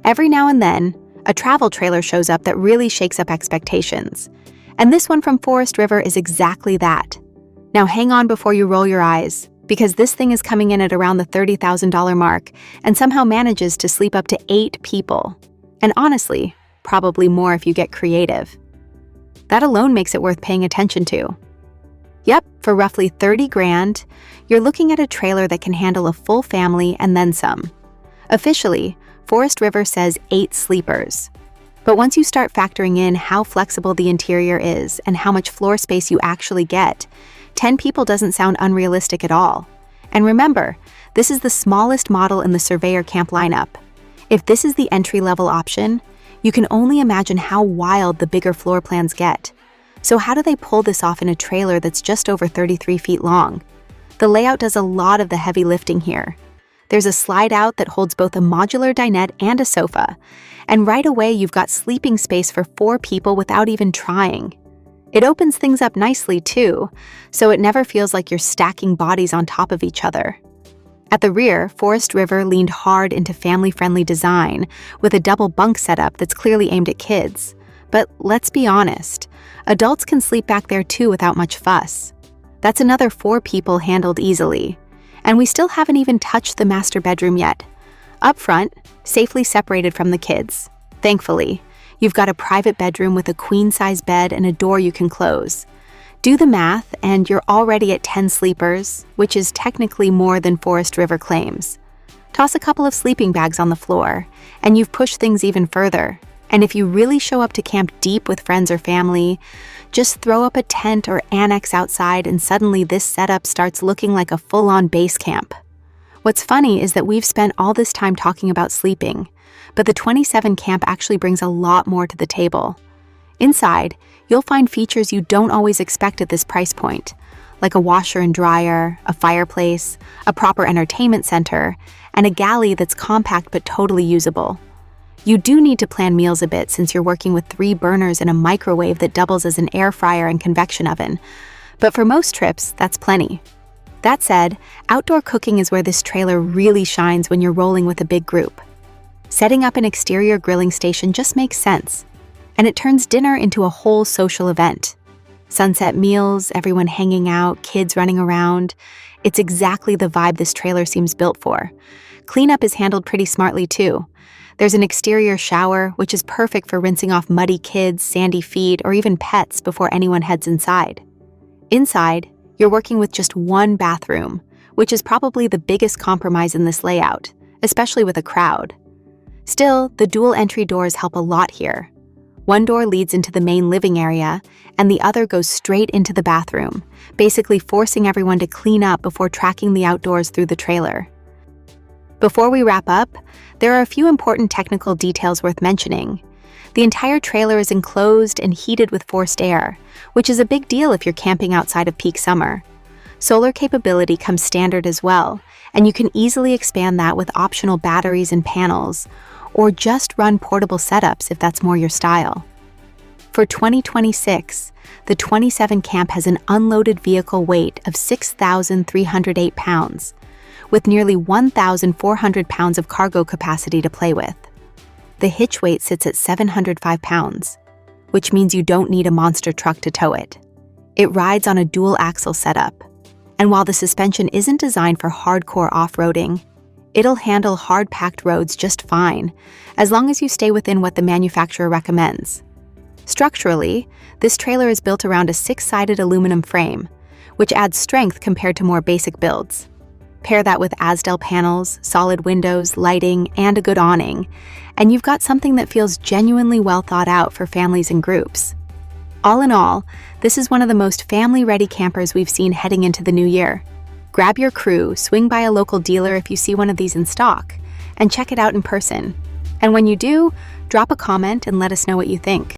Every now and then, a travel trailer shows up that really shakes up expectations. And this one from Forest River is exactly that. Now hang on before you roll your eyes, because this thing is coming in at around the $30,000 mark and somehow manages to sleep up to 8 people. And honestly, probably more if you get creative. That alone makes it worth paying attention to. Yep, for roughly 30 grand, you're looking at a trailer that can handle a full family and then some. Officially, Forest River says 8 sleepers. But once you start factoring in how flexible the interior is and how much floor space you actually get, 10 people doesn't sound unrealistic at all. And remember, this is the smallest model in the Surveyor Camp lineup. If this is the entry-level option, you can only imagine how wild the bigger floor plans get. So how do they pull this off in a trailer that's just over 33 feet long? The layout does a lot of the heavy lifting here. There's a slide out that holds both a modular dinette and a sofa, and right away you've got sleeping space for 4 people without even trying. It opens things up nicely too, so it never feels like you're stacking bodies on top of each other. At the rear, Forest River leaned hard into family-friendly design with a double bunk setup that's clearly aimed at kids. But let's be honest, adults can sleep back there too without much fuss. That's another 4 people handled easily. And we still haven't even touched the master bedroom yet. Up front, safely separated from the kids. Thankfully, you've got a private bedroom with a queen-size bed and a door you can close. Do the math, and you're already at 10 sleepers, which is technically more than Forest River claims. Toss a couple of sleeping bags on the floor, and you've pushed things even further. And if you really show up to camp deep with friends or family, just throw up a tent or annex outside and suddenly this setup starts looking like a full-on base camp. What's funny is that we've spent all this time talking about sleeping, but the 27Camp actually brings a lot more to the table. Inside, you'll find features you don't always expect at this price point, like a washer and dryer, a fireplace, a proper entertainment center, and a galley that's compact but totally usable. You do need to plan meals a bit since you're working with 3 burners and a microwave that doubles as an air fryer and convection oven, but for most trips, that's plenty. That said, outdoor cooking is where this trailer really shines when you're rolling with a big group. Setting up an exterior grilling station just makes sense, and it turns dinner into a whole social event. Sunset meals, everyone hanging out, kids running around. It's exactly the vibe this trailer seems built for. Cleanup is handled pretty smartly too. There's an exterior shower, which is perfect for rinsing off muddy kids, sandy feet, or even pets before anyone heads inside. Inside, you're working with just 1 bathroom, which is probably the biggest compromise in this layout, especially with a crowd. Still, the dual entry doors help a lot here. One door leads into the main living area, and the other goes straight into the bathroom, basically forcing everyone to clean up before tracking the outdoors through the trailer. Before we wrap up, there are a few important technical details worth mentioning. The entire trailer is enclosed and heated with forced air, which is a big deal if you're camping outside of peak summer. Solar capability comes standard as well, and you can easily expand that with optional batteries and panels, or just run portable setups if that's more your style. For 2026, the 27Camp has an unloaded vehicle weight of 6,308 pounds, with nearly 1,400 pounds of cargo capacity to play with. The hitch weight sits at 705 pounds, which means you don't need a monster truck to tow it. It rides on a dual-axle setup, and while the suspension isn't designed for hardcore off-roading, it'll handle hard-packed roads just fine, as long as you stay within what the manufacturer recommends. Structurally, this trailer is built around a 6-sided aluminum frame, which adds strength compared to more basic builds. Pair that with Azdel panels, solid windows, lighting, and a good awning, and you've got something that feels genuinely well thought out for families and groups. All in all, this is one of the most family-ready campers we've seen heading into the new year. Grab your crew, swing by a local dealer if you see one of these in stock, and check it out in person. And when you do, drop a comment and let us know what you think.